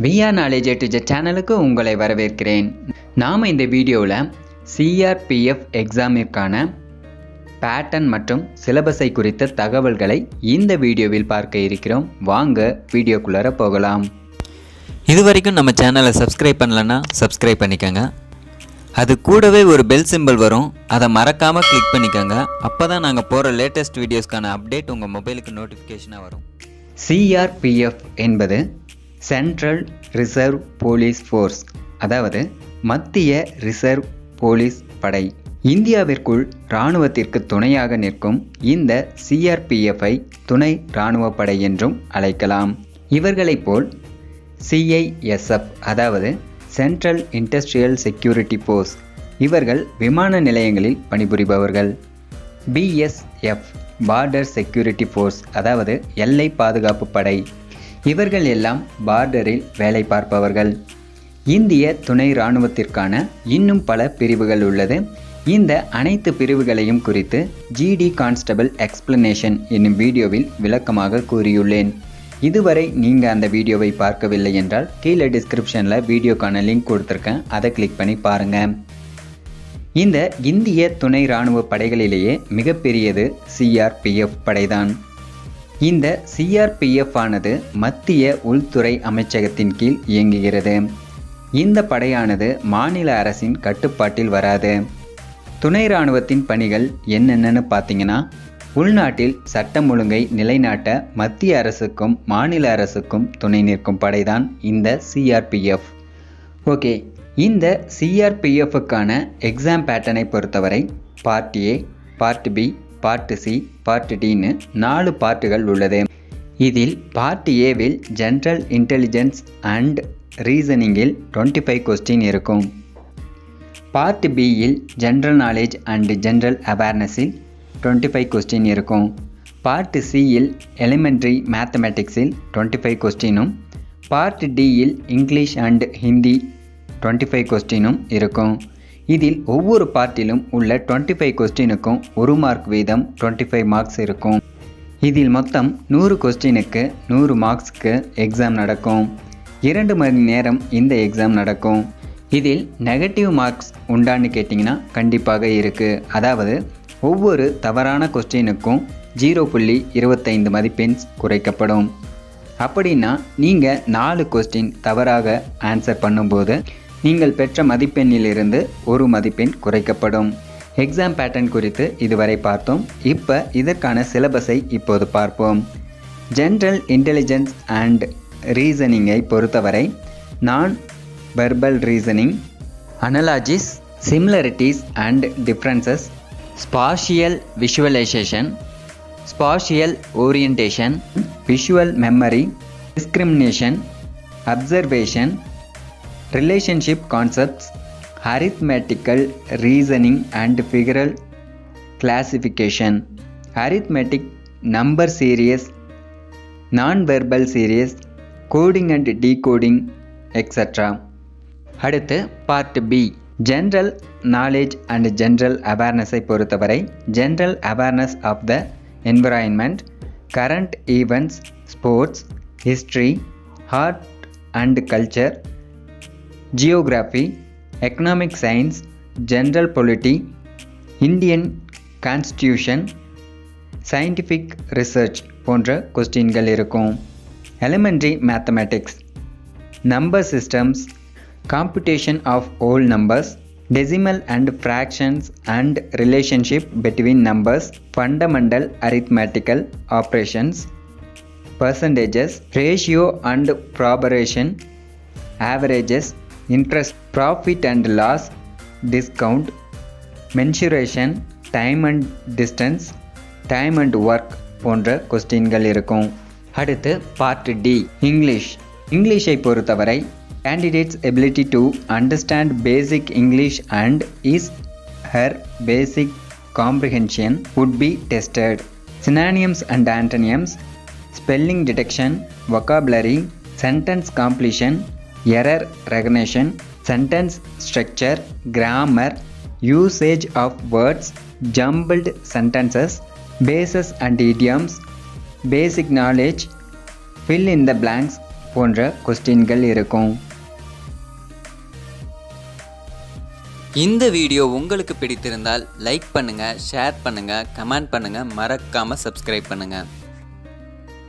PR knowledge to Z சேனலுக்கு உங்களை வரவேற்கிறேன். நாம் இந்த வீடியோவில் சிஆர்பிஎஃப் எக்ஸாமிற்கான பேட்டர்ன் மற்றும் சிலபஸை குறித்த தகவல்களை இந்த வீடியோவில் பார்க்க இருக்கிறோம். வாங்க வீடியோக்குள்ளார போகலாம். இது வரைக்கும் நம்ம சேனலை சப்ஸ்கிரைப் பண்ணலன்னா சப்ஸ்கிரைப் பண்ணிக்கோங்க. அது கூடவே ஒரு பெல் சிம்பிள் வரும், அதை மறக்காமல் கிளிக் பண்ணிக்கோங்க. அப்போ தான் நாங்கள் போகிற லேட்டஸ்ட் வீடியோஸ்க்கான அப்டேட் உங்கள் மொபைலுக்கு நோட்டிஃபிகேஷனாக வரும். சிஆர்பிஎஃப் என்பது சென்ட்ரல் ரிசர்வ் போலீஸ் ஃபோர்ஸ், அதாவது மத்திய ரிசர்வ் போலீஸ் படை. இந்தியாவிற்குள் இராணுவத்திற்கு துணையாக நிற்கும் இந்த சிஆர்பிஎஃப்ஐ துணை இராணுவ படை என்றும் அழைக்கலாம். இவர்களைப் போல் சிஐஎஸ்எஃப், அதாவது சென்ட்ரல் இண்டஸ்ட்ரியல் செக்யூரிட்டி ஃபோர்ஸ், இவர்கள் விமான நிலையங்களில் பணிபுரிபவர்கள். பிஎஸ்எஃப், பார்டர் செக்யூரிட்டி ஃபோர்ஸ், அதாவது எல்லை பாதுகாப்பு படை, இவர்கள் எல்லாம் பார்டரில் வேலை பார்ப்பவர்கள். இந்திய துணை இராணுவத்திற்கான இன்னும் பல பிரிவுகள் உள்ளது. இந்த அனைத்து பிரிவுகளையும் குறித்து ஜிடி கான்ஸ்டபிள் எக்ஸ்பிளனேஷன் என்னும் வீடியோவில் விளக்கமாக கூறியுள்ளேன். இதுவரை நீங்கள் அந்த வீடியோவை பார்க்கவில்லை என்றால் கீழே டிஸ்கிரிப்ஷனில் வீடியோக்கான லிங்க் கொடுத்துருக்கேன், அதை கிளிக் பண்ணி பாருங்கள். இந்த இந்திய துணை இராணுவ படைகளிலேயே மிகப்பெரியது சிஆர்பிஎஃப் படைதான். இந்த சிஆர்பிஎஃப் ஆனது மத்திய உள்துறை அமைச்சகத்தின் கீழ் இயங்குகிறது. இந்த படையானது மாநில அரசின் கட்டுப்பாட்டில் வராது. துணை இராணுவத்தின் பணிகள் என்னென்னு பார்த்தீங்கன்னா, உள்நாட்டில் சட்டம் ஒழுங்கை நிலைநாட்ட மத்திய அரசுக்கும் மாநில அரசுக்கும் துணை நிற்கும் படைதான் இந்த சிஆர்பிஎஃப். ஓகே, இந்த சிஆர்பிஎஃப்க்கான எக்ஸாம் பேட்டர்னை பொறுத்தவரை part A, part B, part C, part டின்னு 4 பார்ட்டுகள் உள்ளது. இதில் பார்ட் ஏவில் ஜென்ரல் இன்டெலிஜென்ஸ் அண்ட் ரீசனிங்கில் 25 கொஸ்டின் இருக்கும். பார்ட் பியில் ஜென்ரல் நாலேஜ் அண்ட் ஜென்ரல் அவேர்னஸில் 25 கொஸ்டின் இருக்கும். பார்ட் சியில் எலிமெண்ட்ரி மேத்தமெட்டிக்ஸில் 25 கொஸ்டினும், பார்ட் டியில் இங்கிலீஷ் அண்ட் ஹிந்தி 25 கொஸ்டினும் இருக்கும். இதில் ஒவ்வொரு பார்ட்டிலும் உள்ள 25 கொஸ்டினுக்கும் 1 மார்க் வீதம் 25 மார்க்ஸ் இருக்கும். இதில் மொத்தம் 100 கொஸ்டினுக்கு 100 மார்க்ஸ்க்கு எக்ஸாம் நடக்கும். 2 மணி நேரம் இந்த எக்ஸாம் நடக்கும். இதில் நெகட்டிவ் மார்க்ஸ் உண்டான்னு கேட்டிங்கன்னா கண்டிப்பாக இருக்குது. அதாவது ஒவ்வொரு தவறான கொஸ்டினுக்கும் 0.25 மதிப்பெண் குறைக்கப்படும். அப்படின்னா நீங்கள் 4 கொஸ்டின் தவறாக ஆன்சர் பண்ணும்போது நீங்கள் பெற்ற மதிப்பெண்ணிலிருந்து 1 மதிப்பெண் குறைக்கப்படும். எக்ஸாம் பேட்டர்ன் குறித்து இதுவரை பார்த்தோம். இப்போ இதற்கான சிலபஸை இப்போது பார்ப்போம். ஜென்ரல் இன்டெலிஜென்ஸ் அண்ட் ரீசனிங்கை பொறுத்தவரை நான் verbal reasoning, analogies, similarities and differences, spatial visualisation, spatial orientation, visual memory, discrimination, observation, relationship concepts, arithmetical reasoning and figural classification, arithmetic number series, non-verbal series, coding and decoding, etc. அடுத்து part B, general knowledge and general அவேர்னஸை பொறுத்தவரை general awareness of the environment, current events, sports, history, art and culture, geography, economic science, general polity, Indian constitution, scientific research போன்ற கொஸ்டின்கள் இருக்கும். Elementary mathematics, number systems, computation of whole numbers, decimal and fractions and relationship between numbers, fundamental arithmetical operations, percentages, ratio and proportion, averages, interest, profit and loss, discount, mensuration, time and distance, time and work போன்ற கொஸ்டின்கள் இருக்கும். அடுத்து part D, இங்கிலீஷை பொறுத்தவரை candidates ability to understand basic English and his her basic comprehension would be tested. Synonyms and antonyms, spelling detection, vocabulary, sentence completion, error recognition, sentence structure, grammar, usage of words, jumbled sentences, bases and idioms, basic knowledge, fill in the blanks போன்ற கொஸ்டின்கள் இருக்கும். இந்த video உங்களுக்கு பிடித்திருந்தால் like பண்ணுங்கள், share பண்ணுங்கள், comment பண்ணுங்கள், மறக்காமல் சப்ஸ்கிரைப் பண்ணுங்கள்.